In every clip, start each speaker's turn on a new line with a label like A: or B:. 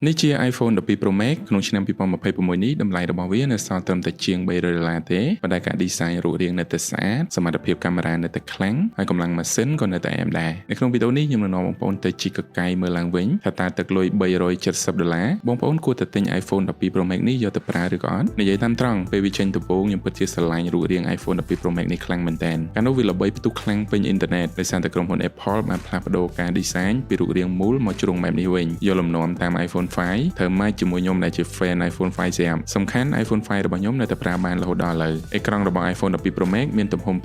A: នេះជា iPhone 12 Pro Max ក្នុងឆ្នាំ2026នេះតម្លៃរបស់វានៅសល់ត្រឹមតែជាង$300ទេប៉ុន្តែការ design រូបរាងនៅតែស្អាតសមត្ថភាពកាមេរ៉ានៅតែខ្លាំងហើយកម្លាំងម៉ាស៊ីនក៏នៅតែអែមដែរនៅក្នុងវីដេអូនេះខ្ញុំនឹងនាំបងប្អូនទៅជីកកកាយមើលឡើងវិញថាតើទឹកលុយ$370បងប្អូនគួរតែទិញ iPhone 12 Pro Max នេះយកទៅប្រើឬក៏អត់និយាយតាមត្រង់ពេលវាចេញដំបូងខ្ញុំពិតជាស្រឡាញ់រូបរាង iPhone 12 Pro Max នេះខ្លាំងមែនទែនកាលនោះវាល្បីផ្ទុះខ្លាំងពេញអ៊ីនធឺណិតដោយសារតែក្រុមហ៊ុន Apple បានផ្លាស់ប្ដូរការ design ពីរូបរាងមូលមកជ្រុងបែបនេះវិញយកលំនាំតាម iPhone 5 ធ្វើម៉េចជាមួយខ្ញុំដែលជា fan iPhone 5 ស្រាប់សំខាន់ iPhone 5 របស់ខ្ញុំនៅតែប្រើបានរហូតដល់ឥឡូវអេក្រង់របស់ iPhone 12 Pro Max មានទំហំ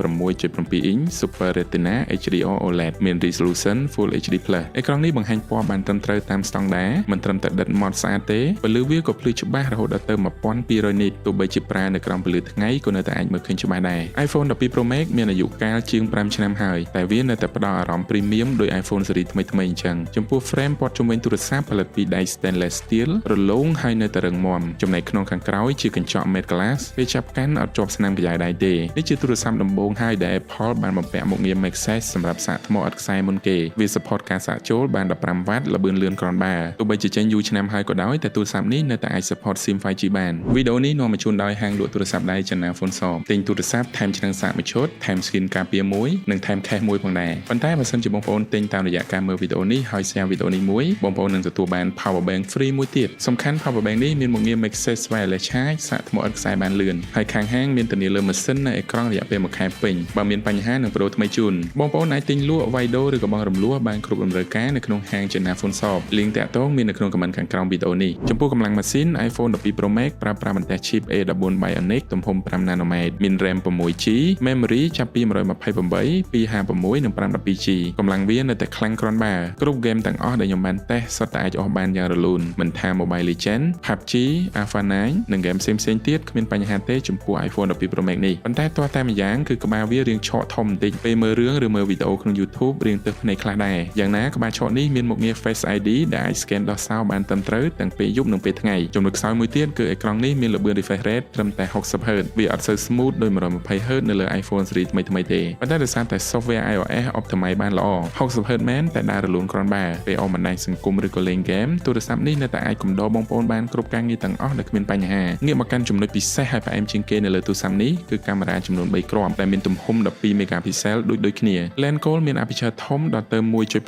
A: 6.7 inch Super Retina HDR OLED មាន resolution Full HD+ អេក្រង់នេះបង្ហាញពណ៌បានត្រឹមត្រូវតាមស្តង់ដារមិនត្រឹមតែដិតម៉ត់ស្អាតទេពន្លឺវាក៏ភ្លឺច្បាស់រហូតដល់ទៅ1200 nit ទោះបីជាប្រើនៅក្រោមពន្លឺថ្ងៃក៏នៅតែអាចមើលឃើញច្បាស់ដែរ iPhone 12 Pro Max មានអាយុកាលជាង5ឆ្នាំហើយតែវានៅតែផ្ដល់អារម្មណ៍ premium ដោយ iPhone ស៊េរីថ្មីៗអញ្ចឹងចំពោះ frame ព័ទ្ធជុំវិញទូរស័ព្ទផលិតពីដែក stainless steel រលោងហើយនៅតែរឹងមាំចំណែកក្នុងខាងក្រោយជាកញ្ចក់ matte glass ពេលចាប់កាន់អត់ជាប់ស្នាមក្រយៅដៃទេនេះជាទូរស័ព្ទដំបូងហើយដែល Apple បានបំពាក់មុខងារ MagSafe សម្រាប់សាកថ្មឥតខ្សែមុនគេវា support ការសាកចូលបាន15 W ល្បឿនលឿនគ្រាន់បើទោះបីជាចេញយូរឆ្នាំហើយក៏ដោយតែទូរស័ព្ទនេះនៅតែអាច support SIM 5G បានវីដេអូនេះនាំមកជូនដោយហាងលក់ទូរស័ព្ទដៃ China Phone Shop ទិញទូរស័ព្ទថែមឆ្នាំងសាកមួយឈុតថែម skin ការពារមួយនិងថែម case មួយផងដែរប៉ុន្តែបើសិនជាបងប្អូនទិញតាមរយៈការមើលវីដេអូនេះហើយ share វីដេអូនេះមួយបងប្អូននឹងទទួលបាន power bank free មួយទៀតសំខាន់ power bank នេះមានមុខងារ MagSafe wireless charge សាកថ្មឥតខ្សែបានលឿនហើយខាងហាងមានធានាលើម៉ាស៊ីននៅអេក្រង់រយៈពេល1ខែពេញបើមានបញ្ហានឹងប្រូថ្មីជូនបងប្អូនអាចទិញលក់វាយដូរឬក៏បង់រំលោះបានគ្រប់តម្រូវការនៅក្នុងហាង China Phone Shop លីងតាក់ទងមាននៅក្នុង comment ខាងក្រោមវីដេអូនេះចំពោះកម្លាំងម៉ាស៊ីន iPhone 12 Pro Max ប្រើប្រាស់បន្ទះ chip A14 Bionic ទំហំ5 nanometer មាន RAM 6GB memory ចាប់ពី128 256និង 512GB កម្លាំងវានៅតែខ្លាំងគ្រាន់បើគ្រប់ game ទាំងអស់ដែលខ្ញុំបានតេស្តសុទ្ធតែអាចអស់បានយ៉ាងរលូនមិនថា Mobile Legends PUBG Alpha 9និង game ផ្សេងៗទៀតគ្មានបញ្ហាទេចំពោះ iPhone 12 Pro Max នេះប៉ុន្តែទាស់តែម្យ៉ាងគឺក្បាលវារាងឆកធំបន្តិចពេលមើលរឿងឬមើលវីដេអូក្នុង YouTube រាងទើសភ្នែកខ្លះដែរយ៉ាងណាក្បាលឆកនេះមានមុខងារ Face ID ដែលអាច scan ដោះសោបានត្រឹមត្រូវទាំងពេលយប់និងពេលថ្ងៃចំណុចខ្សោយមួយទៀតគឺអេក្រង់នេះមានល្បឿន refresh rate ត្រឹមតែ 60Hz វាអត់សូវ smooth ដូច 120Hz នៅលើ iPhone ស៊េរីថ្មីៗទេប៉ុន្តែដោយសារតែ software iOS optimize បានល្អ 60Hz មែនតែដើររលូនគ្រាន់បើពេលអមបណ្ដាញសង្គមឬក៏លេង game ទូរស័ព្ទនេះនៅតែអាចកំដរបងប្អូនបានគ្រប់ការងារទាំងអស់ដែលគ្មានបញ្ហាងាកមកកាន់ចំណុចពិសេសហើយផ្អែមជាងគេនៅលើទូរស័ព្ទនេះគឺកាមេរ៉ាចំនួន3គ្រាប់ដែលមានទំហំ12 megapixel ដូចគ្នា Lens Gold មាន aperture ធំដល់ទៅ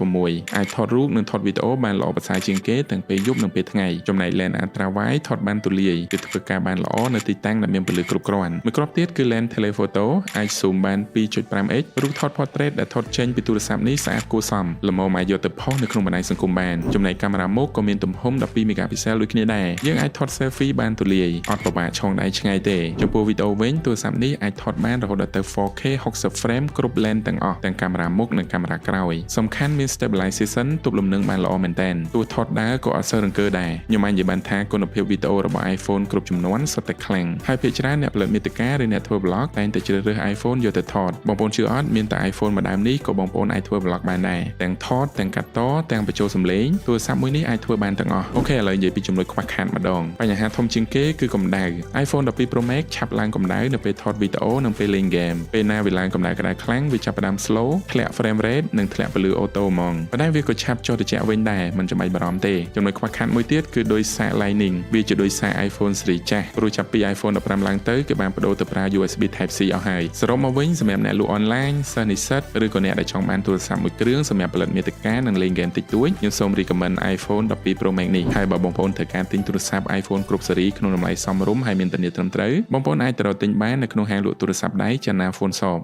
A: 1.6 អាចថតរូបនិងថតវីដេអូបានល្អប្រសើរជាងគេទាំងពេលយប់និងពេលថ្ងៃចំណែក Lens Ultra Wide ថតបានទូលាយគឺធ្វើការបានល្អនៅទីតាំងដែលមានពន្លឺគ្រប់គ្រាន់មួយគ្រាប់ទៀតគឺ Lens Telephoto អាច zoom បាន 2.5x រូបថត portrait ដែលថតចេញពីទូរស័ព្ទនេះស្អាតគួរសមល្មមអាចយកទៅផុសនៅក្នុងបណ្ដាញសង្គមបានចំណែកកាមេរ៉ាមុខក៏មានទំហំ12 megapixel ដូចគ្នាដែរយើងអាចថត selfie បានទូលាយអត់ពិបាកឆងដៃឆ្ងាយទេចំពោះវីដេអូវិញទូរស័ព្ទនេះអាចថតបានរហូតដល់ទៅ 4K 60 frame គ្រប់ lens ទាំងអស់ទាំងកាមេរ៉ាមុខនិងកាមេរ៉ាក្រោយសំខាន់មាន stabilization ទប់លំនឹងបានល្អមែនទែនទោះថតដើរក៏អត់សូវរង្គើដែរខ្ញុំអាចនិយាយបានថាគុណភាពវីដេអូរបស់ iPhone គ្រប់ចំនួនសុទ្ធតែខ្លាំងហើយភាគច្រើនអ្នកផលិតមាតិកាឬអ្នកធ្វើ vlog តែងតែជ្រើសរើស iPhone យកទៅថតបងប្អូនជឿអត់មានតែ iPhone មួយដើមនេះក៏បងប្អូនអាចធ្វើ vlog បានដែរទាំងថតទាំងកាត់តទាំងបញ្ចូលសំឡេងទូរស័ព្ទមួយនេះអាចធ្វើបានទាំងអស់អូខេឥឡូវនិយាយពីចំណុចខ្វះខាតម្ដងបញ្ហាធំជាងគេគឺកម្ដៅ iPhone 12 Pro Max ឆាប់ឡើងកម្ដៅនៅពេលថតវីដេអូនិងពេលលេងហ្គេមពេលណាវាឡើងកម្ដៅក្ដៅខ្លាំងវាចាប់ផ្ដើម slow ធ្លាក់ frame rate និងធ្លាក់ពន្លឺអូតូហ្មងប៉ុន្តែវាក៏ឆាប់ចុះត្រជាក់វិញដែរមិនចាំបាច់បារម្ភទេចំណុចខ្វះខាតមួយទៀតគឺដោយសារ Lightning វាជាដោយសារ iPhone ស៊េរីចាស់ព្រោះចាប់ពី iPhone 15ឡើងទៅគេបានប្ដូរទៅប្រើ USB Type C អស់ហើយសរុបមកវិញសម្រាប់អ្នកលក់ online សិស្សនិស្សិតឬក៏អ្នកដែលចង់បានទូរស័ព្ទមួយគ្រឿងសម្រាប់ផលិតមាតិកានិងលេងហ្គេមតិចតួចខ្ញុំសូម recommend iPhone 12 Pro Max នេះហើយបើបងប្អូនត្រូវការទិញទូរស័ព្ទ iPhone គ្រប់ស៊េរីក្នុងតម្លៃសមរម្យហើយមានធានាត្រឹមត្រូវបងប្អូនអាចទៅរកទិញបាននៅក្នុងហាងលក់ទូរស័ព្ទដៃ China Phone Shop